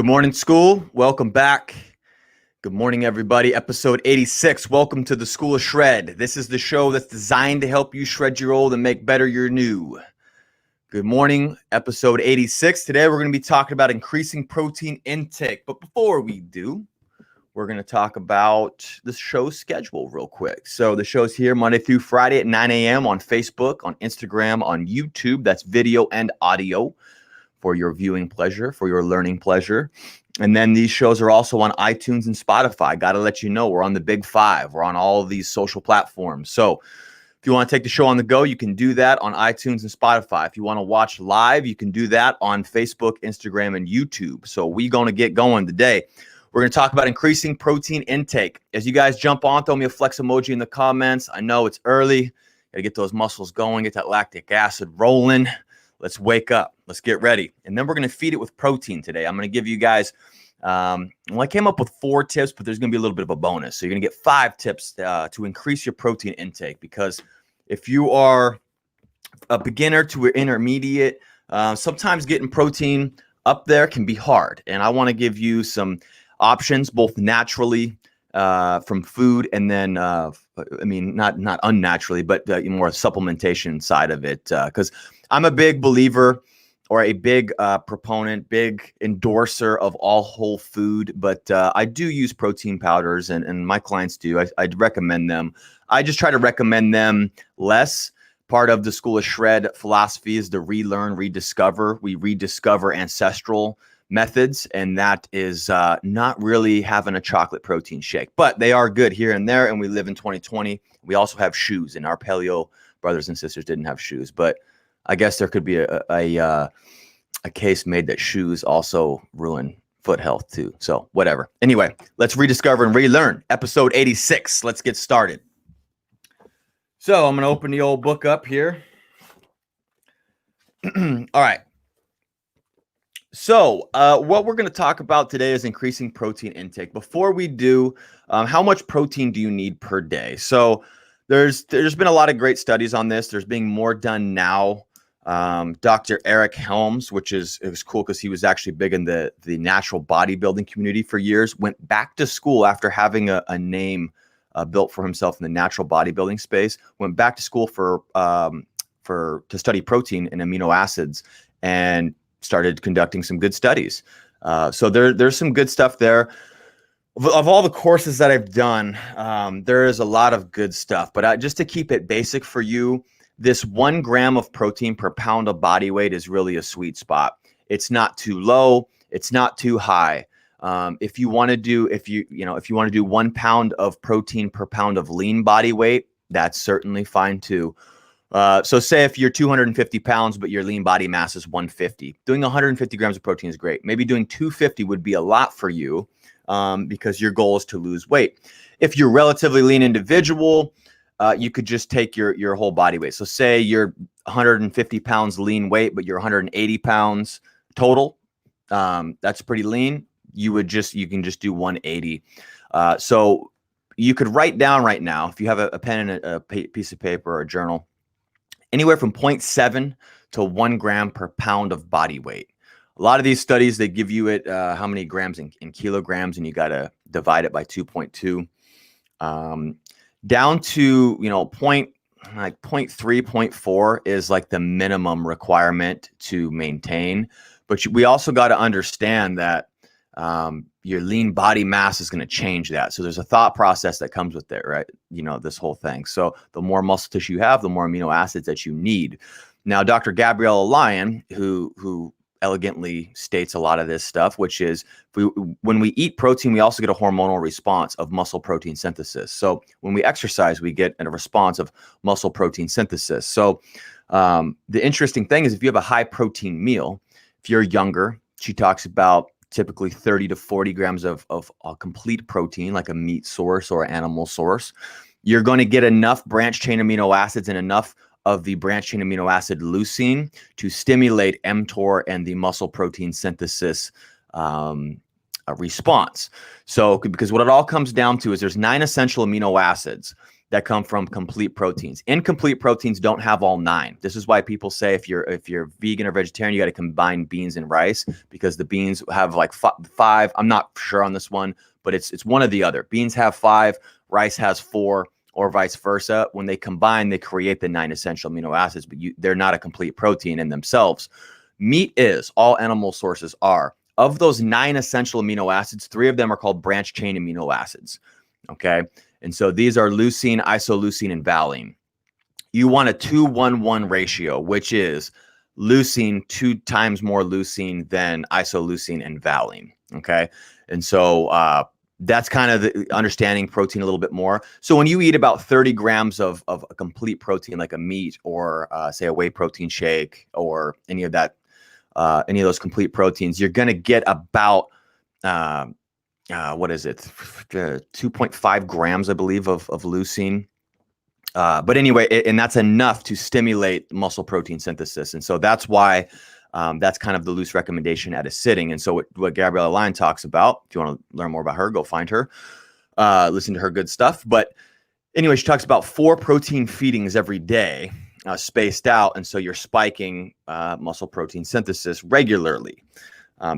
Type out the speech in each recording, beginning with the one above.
Good morning, school. Welcome back. Good morning, everybody. Episode 86. Welcome to the School of Shred. This is the show that's designed to help you shred your old and make better your new. Good morning, episode 86. Today, we're going to be talking about increasing protein intake. But before we do, we're going to talk about the show schedule real quick. So the show's here Monday through Friday at 9 a.m. on Facebook, on Instagram, on YouTube. That's video and audio for your viewing pleasure, for your learning pleasure. And then these shows are also on iTunes and Spotify. Got to let you know we're on the big five. We're on all of these social platforms. So if you want to take the show on the go, you can do that on iTunes and Spotify. If you want to watch live, you can do that on Facebook, Instagram, and YouTube. So we're going to get going today. We're going to talk about increasing protein intake. As you guys jump on, throw me a flex emoji in the comments. I know it's early. Got to get those muscles going, get that lactic acid rolling. Let's wake up. Let's get ready. And then we're going to feed it with protein today. I'm going to give you guys, I came up with 4 tips, but there's going to be a little bit of a bonus. So you're going to get 5 tips to increase your protein intake. Because if you are a beginner to an intermediate, sometimes getting protein up there can be hard. And I want to give you some options, both naturally from food and then, not unnaturally, but more supplementation side of it. Because I'm a big believer or a big proponent, big endorser of all whole food, but I do use protein powders and my clients do. I'd recommend them. I just try to recommend them less. Part of the School of Shred philosophy is to relearn, rediscover. We rediscover ancestral methods, and that is not really having a chocolate protein shake, but they are good here and there, and we live in 2020. We also have shoes, and our paleo brothers and sisters didn't have shoes, but I guess there could be a case made that shoes also ruin foot health too. So whatever. Anyway, let's rediscover and relearn. Episode 86. Let's get started. So I'm going to open the old book up here. All right. So what we're going to talk about today is increasing protein intake. Before we do, how much protein do you need per day? So there's been a lot of great studies on this. There's being more done now. Dr. Eric Helms, it was cool because he was actually big in the natural bodybuilding community for years, went back to school after having a name built for himself in the natural bodybuilding space, went back to school to study protein and amino acids and started conducting some good studies. So there's some good stuff there. Of all the courses that I've done, there is a lot of good stuff, but just to keep it basic for you, this 1 gram of protein per pound of body weight is really a sweet spot. It's not too low. It's not too high. If you want to do 1 pound of protein per pound of lean body weight, that's certainly fine too. So say if you're 250 pounds, but your lean body mass is 150, doing 150 grams of protein is great. Maybe doing 250 would be a lot for you because your goal is to lose weight. If you're a relatively lean individual, you could just take your whole body weight. So say you're 150 pounds lean weight, but you're 180 pounds total. That's pretty lean. You can just do 180. So you could write down right now, if you have a pen and a piece of paper or a journal, anywhere from 0.7 to 1 gram per pound of body weight. A lot of these studies, they give you it how many grams in kilograms, and you got to divide it by 2.2. Down to 0.3, 0.4 is like the minimum requirement to maintain. But we also got to understand that your lean body mass is going to change that. So there's a thought process that comes with it, right? This whole thing. So the more muscle tissue you have, the more amino acids that you need. Now, Dr. Gabrielle Lyon, who elegantly states a lot of this stuff, which is when we eat protein, we also get a hormonal response of muscle protein synthesis. So when we exercise, we get a response of muscle protein synthesis. So the interesting thing is if you have a high protein meal, if you're younger, she talks about typically 30 to 40 grams of complete protein, like a meat source or animal source. You're going to get enough branched chain amino acids and enough of the branched chain amino acid leucine to stimulate mTOR and the muscle protein synthesis response. So because what it all comes down to is there's 9 essential amino acids that come from complete proteins. Incomplete proteins don't have all 9. This is why people say if you're vegan or vegetarian, you got to combine beans and rice, because the beans have like 5. I'm not sure on this one, but it's one or the other. Beans have 5, rice has 4, or vice versa. When they combine, they create the 9 essential amino acids, but they're not a complete protein in themselves. Meat is, all animal sources are. Of those 9 essential amino acids, 3 of them are called branch chain amino acids. Okay. And so these are leucine, isoleucine, and valine. You want a 2-1-1 ratio, which is leucine 2 times more leucine than isoleucine and valine. Okay. And so that's kind of the understanding protein a little bit more. So when you eat about 30 grams of a complete protein, like a meat or say a whey protein shake or any of that, any of those complete proteins, you're going to get about, what is it? 2.5 grams, I believe, of leucine. But anyway, and that's enough to stimulate muscle protein synthesis. And so that's why that's kind of the loose recommendation at a sitting. And so what Gabrielle Lyon talks about, if you want to learn more about her, go find her, listen to her good stuff. But anyway, she talks about 4 protein feedings every day, spaced out. And so you're spiking muscle protein synthesis regularly.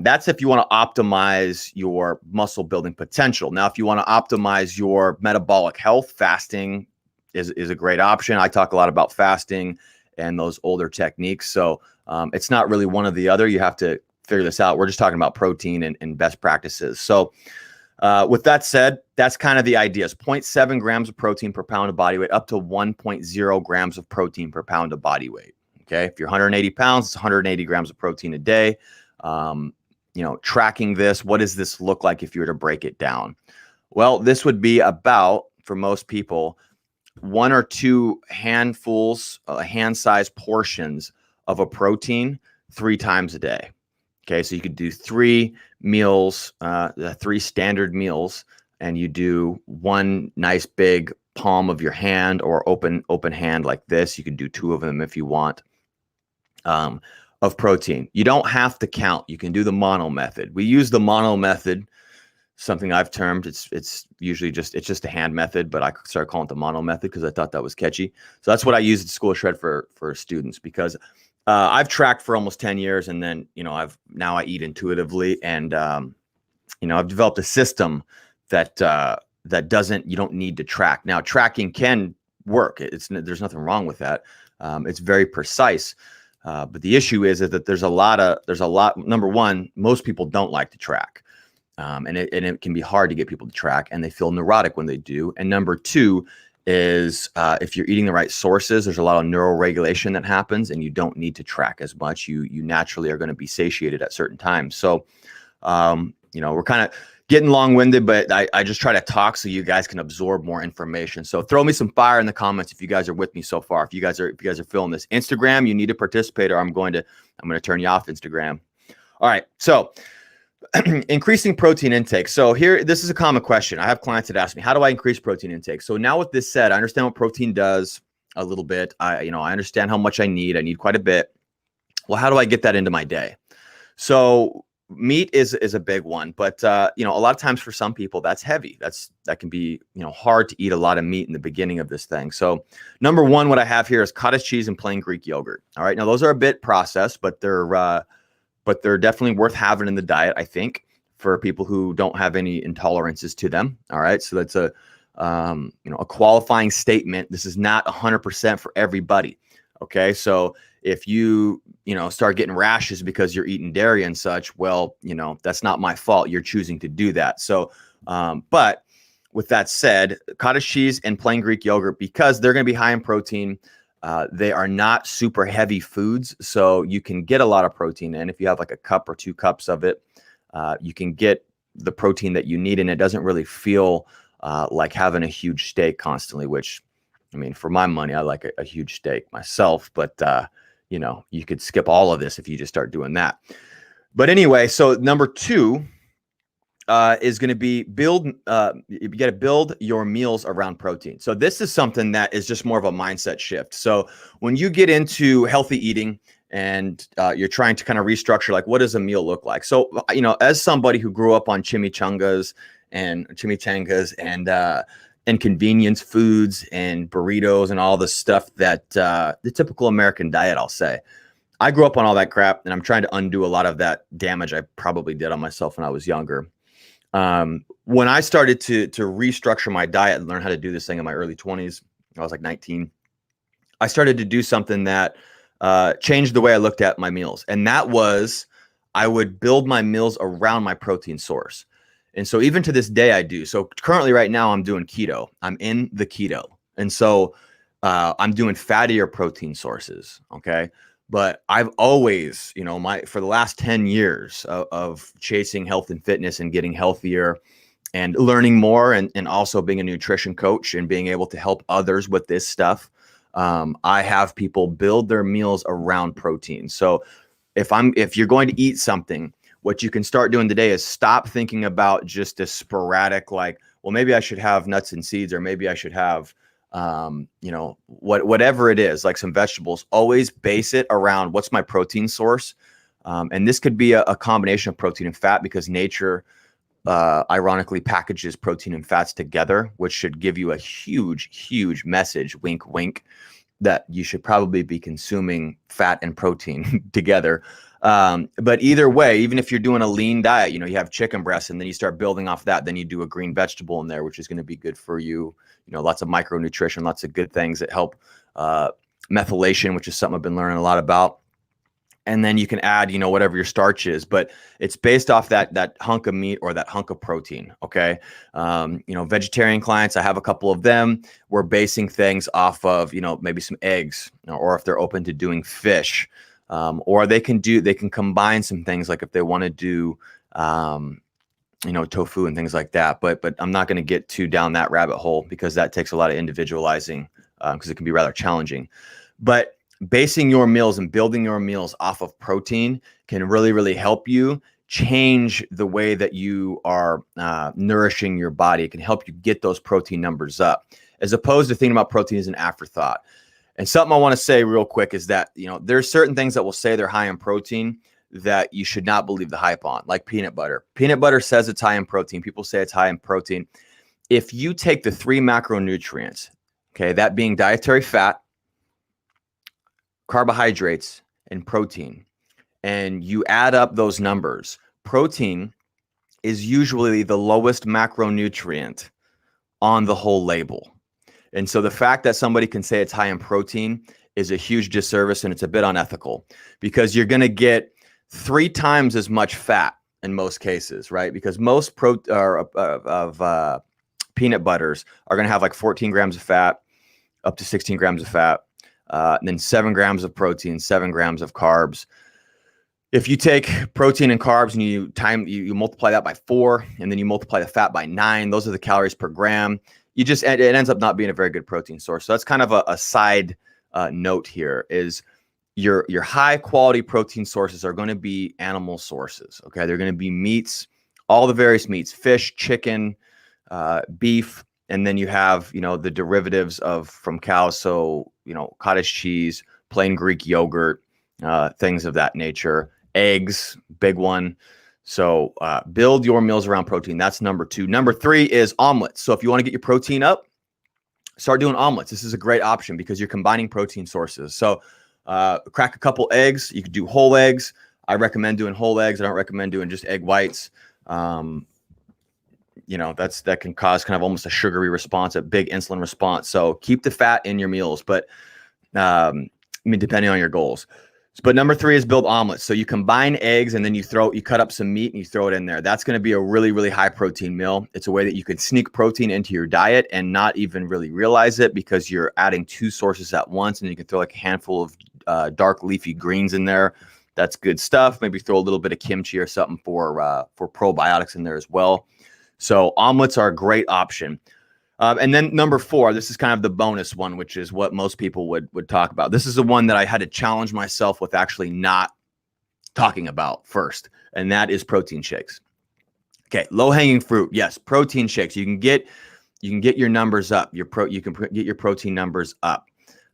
That's if you want to optimize your muscle building potential. Now, if you want to optimize your metabolic health, fasting is a great option. I talk a lot about fasting and those older techniques. So it's not really one or the other. You have to figure this out. We're just talking about protein and best practices. So with that said, that's kind of the ideas. 0.7 grams of protein per pound of body weight, up to 1.0 grams of protein per pound of body weight. Okay. If you're 180 pounds, it's 180 grams of protein a day. Tracking this, what does this look like if you were to break it down? Well, this would be about, for most people, 1 or 2 handfuls, hand-sized portions of a protein 3 times a day. Okay, so you could do 3 meals, 3 standard meals, and you do 1 nice big palm of your hand or open hand like this. You could do 2 of them if you want. Of protein. You don't have to count. You can do the mono method. We use the mono method, something I've termed. It's usually just a hand method, but I started calling it the mono method because I thought that was catchy. So that's what I use at School of Shred for students, because I've tracked for almost 10 years, and then I eat intuitively, and I've developed a system that you don't need to track. Now, tracking can work. There's nothing wrong with that. It's very precise. But the issue is that there's a lot. Number one, most people don't like to track. And it can be hard to get people to track, and they feel neurotic when they do. And number 2 is if you're eating the right sources, there's a lot of neuroregulation that happens, and you don't need to track as much. You naturally are going to be satiated at certain times. So, we're kind of getting long-winded, but I just try to talk so you guys can absorb more information. So throw me some fire in the comments if you guys are with me so far. If you guys are feeling this. Instagram, you need to participate, or I'm going to turn you off Instagram. All right. So increasing protein intake. So this is a common question. I have clients that ask me, how do I increase protein intake? So now with this said, I understand what protein does a little bit. I understand how much I need. I need quite a bit. Well, how do I get that into my day? So meat is a big one, but a lot of times for some people that's heavy. That can be hard to eat a lot of meat in the beginning of this thing. So number 1, what I have here is cottage cheese and plain Greek yogurt. All right, now those are a bit processed, but they're definitely worth having in the diet, I think, for people who don't have any intolerances to them. All right, so that's a qualifying statement. This is not 100% for everybody. Okay, so if you start getting rashes because you're eating dairy and such, well, that's not my fault. You're choosing to do that. So, but with that said, cottage cheese and plain Greek yogurt, because they're going to be high in protein, they are not super heavy foods. So you can get a lot of protein in. If you have like a cup or 2 cups of it, you can get the protein that you need, and it doesn't really feel like having a huge steak constantly, which, I mean, for my money, I like a huge steak myself, but you could skip all of this if you just start doing that. But anyway, so number 2 is going to be you got to build your meals around protein. So this is something that is just more of a mindset shift. So when you get into healthy eating and you're trying to kind of restructure, like, what does a meal look like? So, as somebody who grew up on chimichangas and and convenience foods and burritos and all the stuff that the typical American diet, I'll say. I grew up on all that crap, and I'm trying to undo a lot of that damage I probably did on myself when I was younger. When I started to restructure my diet and learn how to do this thing in my early 20s, I was like 19. I started to do something that changed the way I looked at my meals, and that was I would build my meals around my protein source. And so even to this day, I do. So currently right now I'm doing keto. I'm in the keto. And so I'm doing fattier protein sources. Okay. But I've always, for the last 10 years of chasing health and fitness and getting healthier and learning more and also being a nutrition coach and being able to help others with this stuff. I have people build their meals around protein. So if you're going to eat something, what you can start doing today is stop thinking about just a sporadic, like, well, maybe I should have nuts and seeds, or maybe I should have, whatever it is, like some vegetables. Always base it around what's my protein source. And this could be a combination of protein and fat, because nature, ironically, packages protein and fats together, which should give you a huge, huge message, wink, wink, that you should probably be consuming fat and protein together. But either way, even if you're doing a lean diet, you have chicken breasts and then you start building off that, then you do a green vegetable in there, which is going to be good for you. Lots of micronutrition, lots of good things that help methylation, which is something I've been learning a lot about. And then you can add, whatever your starch is, but it's based off that hunk of meat or that hunk of protein. Okay. Vegetarian clients, I have a couple of them. We're basing things off of, maybe some eggs, or if they're open to doing fish, or they can combine some things, like if they want to do, tofu and things like that. But I'm not going to get too down that rabbit hole, because that takes a lot of individualizing, because it can be rather challenging. But basing your meals and building your meals off of protein can really, really help you change the way that you are nourishing your body. It can help you get those protein numbers up, as opposed to thinking about protein as an afterthought. And something I want to say real quick is that, there's certain things that will say they're high in protein that you should not believe the hype on, like peanut butter. Peanut butter says it's high in protein. People say it's high in protein. If you take the 3 macronutrients, okay, that being dietary fat, carbohydrates, and protein, and you add up those numbers, protein is usually the lowest macronutrient on the whole label. And so the fact that somebody can say it's high in protein is a huge disservice, and it's a bit unethical, because you're going to get 3 times as much fat in most cases, right? Because most peanut butters are going to have like 14 grams of fat, up to 16 grams of fat. And then 7 grams of protein, 7 grams of carbs. If you take protein and carbs and you multiply that by 4, and then you multiply the fat by 9, those are the calories per gram. It ends up not being a very good protein source. So that's kind of a side note here, is your high quality protein sources are going to be animal sources. Okay. They're going to be meats, all the various meats, fish, chicken, beef. And then you have, the derivatives from cows. So, cottage cheese, plain Greek yogurt, things of that nature, eggs, big one. So build your meals around protein. That's number 2. Number 3 is omelets. So if you want to get your protein up, start doing omelets. This is a great option because you're combining protein sources. So crack a couple eggs. You could do whole eggs. I recommend doing whole eggs. I don't recommend doing just egg whites. That can cause kind of almost a sugary response, a big insulin response. So keep the fat in your meals, but depending on your goals. But number 3 is build omelets. So you combine eggs and then you cut up some meat and you throw it in there. That's going to be a really, really high protein meal. It's a way that you can sneak protein into your diet and not even really realize it, because you're adding 2 sources at once, and you can throw like a handful of dark leafy greens in there. That's good stuff. Maybe throw a little bit of kimchi or something for probiotics in there as well. So omelets are a great option. And then number 4, this is kind of the bonus one, which is what most people would talk about. This is the one that I had to challenge myself with actually not talking about first, and that is protein shakes. Okay, low-hanging fruit. Yes, protein shakes. You can get your numbers up. You can get your protein numbers up.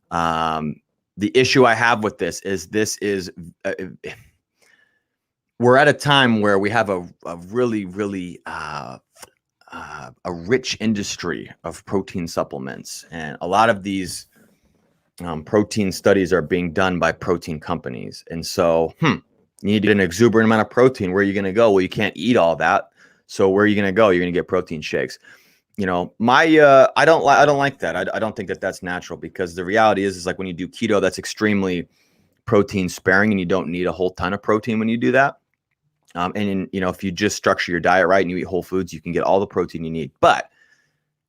The issue I have with this is we're at a time where we have a really, really a rich industry of protein supplements, and a lot of these protein studies are being done by protein companies. And so, you need an exuberant amount of protein. Where are you going to go? Well, you can't eat all that. So where are you going to go? You're going to get protein shakes. You know, I don't like that. I don't think that that's natural, because the reality is like when you do keto, that's extremely protein sparing, and you don't need a whole ton of protein when you do that. If you just structure your diet right and you eat whole foods, you can get all the protein you need. But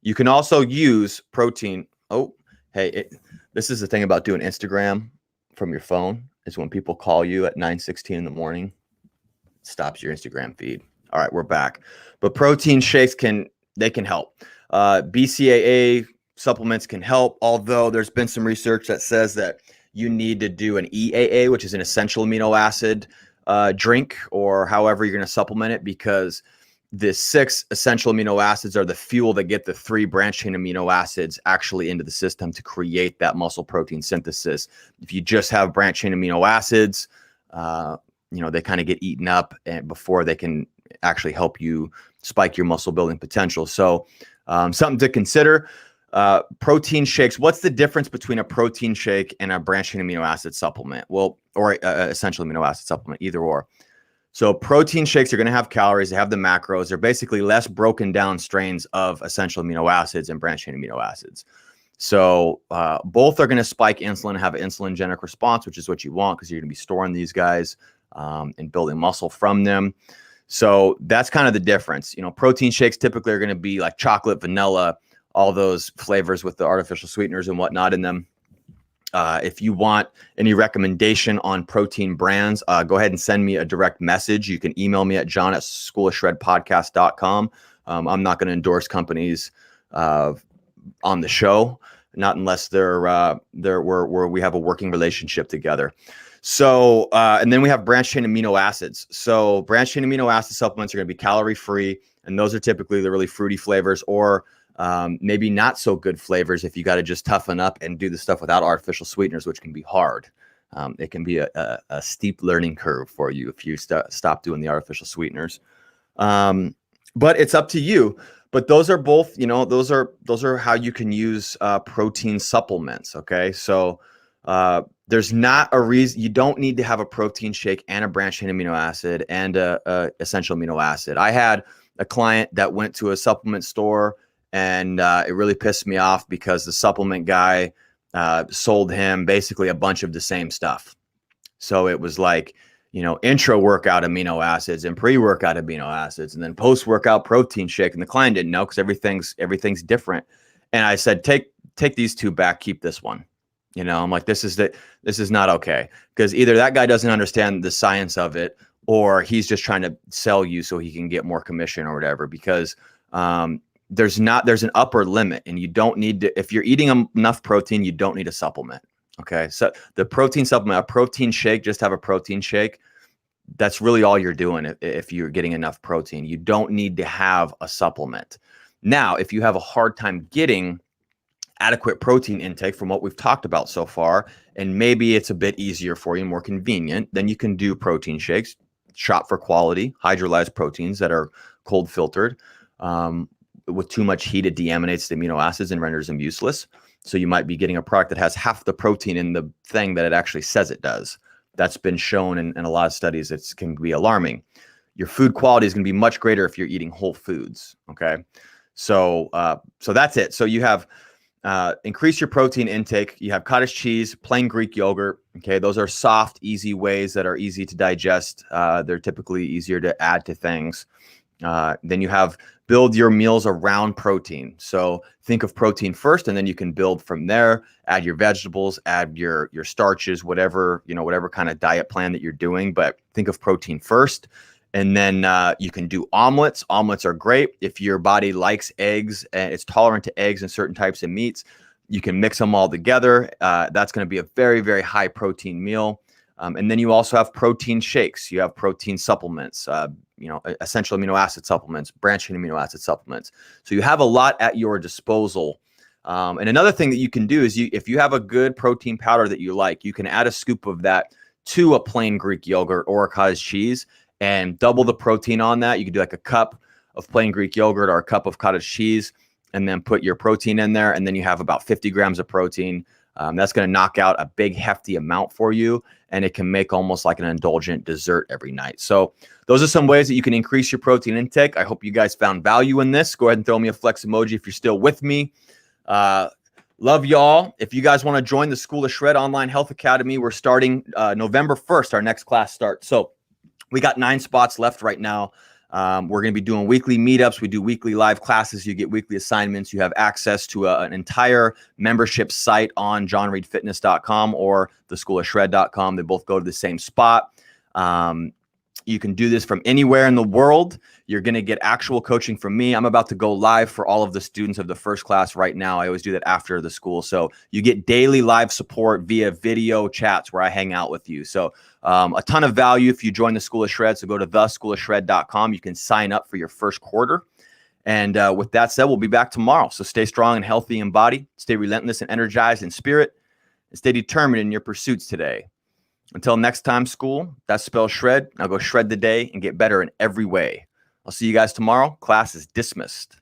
you can also use protein. Oh, hey, this is the thing about doing Instagram from your phone, is when people call you at 9:16 in the morning, it stops your Instagram feed. All right, we're back. But protein shakes can help. BCAA supplements can help, although there's been some research that says that you need to do an EAA, which is an essential amino acid drink, or however you're going to supplement it, because the 6 essential amino acids are the fuel that get the 3 branched chain amino acids actually into the system to create that muscle protein synthesis. If you just have branched chain amino acids, they kind of get eaten up before they can actually help you spike your muscle building potential. So something to consider. Protein shakes. What's the difference between a protein shake and a branched chain amino acid supplement? Well, or essential amino acid supplement, either or. So protein shakes are going to have calories. They have the macros. They're basically less broken down strains of essential amino acids and branched chain amino acids. So both are going to spike insulin and have an insulin-genic response, which is what you want, because you're going to be storing these guys and building muscle from them. So that's kind of the difference. Protein shakes typically are going to be like chocolate, vanilla, all those flavors with the artificial sweeteners and whatnot in them. If you want any recommendation on protein brands, go ahead and send me a direct message. You can email me at john@schoolofshredpodcast.com. I'm not going to endorse companies on the show, not unless they're where we have a working relationship together. So, and then we have branched chain amino acids. So branched chain amino acid supplements are going to be calorie free, and those are typically the really fruity flavors, or maybe not so good flavors if you got to just toughen up and do the stuff without artificial sweeteners, which can be hard. It can be a steep learning curve for you if you stop doing the artificial sweeteners. But it's up to you. But those are both, those are how you can use protein supplements. Okay, so there's not a reason. You don't need to have a protein shake and a branched chain amino acid and a essential amino acid. I had a client that went to a supplement store, and it really pissed me off because the supplement guy sold him basically a bunch of the same stuff. So it was like, intro workout amino acids and pre-workout amino acids, and then post-workout protein shake. And the client didn't know, because everything's different. And I said, take these 2 back, keep this one. I'm like, this is not okay, because either that guy doesn't understand the science of it, or he's just trying to sell you so he can get more commission or whatever. Because there's an upper limit, and you don't need to, if you're eating enough protein, you don't need a supplement. Okay. So the protein supplement, a protein shake, just have a protein shake. That's really all you're doing. If you're getting enough protein, you don't need to have a supplement. Now, if you have a hard time getting adequate protein intake from what we've talked about so far, and maybe it's a bit easier for you, more convenient, then you can do protein shakes. Shop for quality hydrolyzed proteins that are cold filtered. With too much heat, it deaminates the amino acids and renders them useless. So you might be getting a product that has half the protein in the thing that it actually says it does. That's been shown in a lot of studies. It can be alarming. Your food quality is going to be much greater if you're eating whole foods. Okay. So that's it. So you have increase your protein intake. You have cottage cheese, plain Greek yogurt. Okay. Those are soft, easy ways that are easy to digest. They're typically easier to add to things. Then you have build your meals around protein. So think of protein first, and then you can build from there. Add your vegetables, add your starches, whatever kind of diet plan that you're doing. But think of protein first, and then you can do omelets. Omelets are great if your body likes eggs and it's tolerant to eggs and certain types of meats. You can mix them all together. That's going to be a very, very high protein meal. And then you also have protein shakes. You have protein supplements, essential amino acid supplements, branched chain amino acid supplements. So you have a lot at your disposal. And another thing that you can do is if you have a good protein powder that you like, you can add a scoop of that to a plain Greek yogurt or a cottage cheese and double the protein on that. You can do like a cup of plain Greek yogurt or a cup of cottage cheese, and then put your protein in there. And then you have about 50 grams of protein. That's going to knock out a big hefty amount for you, and it can make almost like an indulgent dessert every night. So those are some ways that you can increase your protein intake. I hope you guys found value in this. Go ahead and throw me a flex emoji if you're still with me. Love y'all. If you guys want to join the School of Shred Online Health Academy, we're starting November 1st. Our next class starts. So we got 9 spots left right now. We're going to be doing weekly meetups. We do weekly live classes. You get weekly assignments. You have access to an entire membership site on johnreedfitness.com or theschoolofshred.com. They both go to the same spot. You can do this from anywhere in the world. You're going to get actual coaching from me. I'm about to go live for all of the students of the first class right now. I always do that after the school. So you get daily live support via video chats where I hang out with you. So a ton of value if you join the School of Shred. So go to theschoolofshred.com. You can sign up for your first quarter. And with that said, we'll be back tomorrow. So stay strong and healthy in body. Stay relentless and energized in spirit. And stay determined in your pursuits today. Until next time, school, that's spelled shred. Now go shred the day and get better in every way. I'll see you guys tomorrow. Class is dismissed.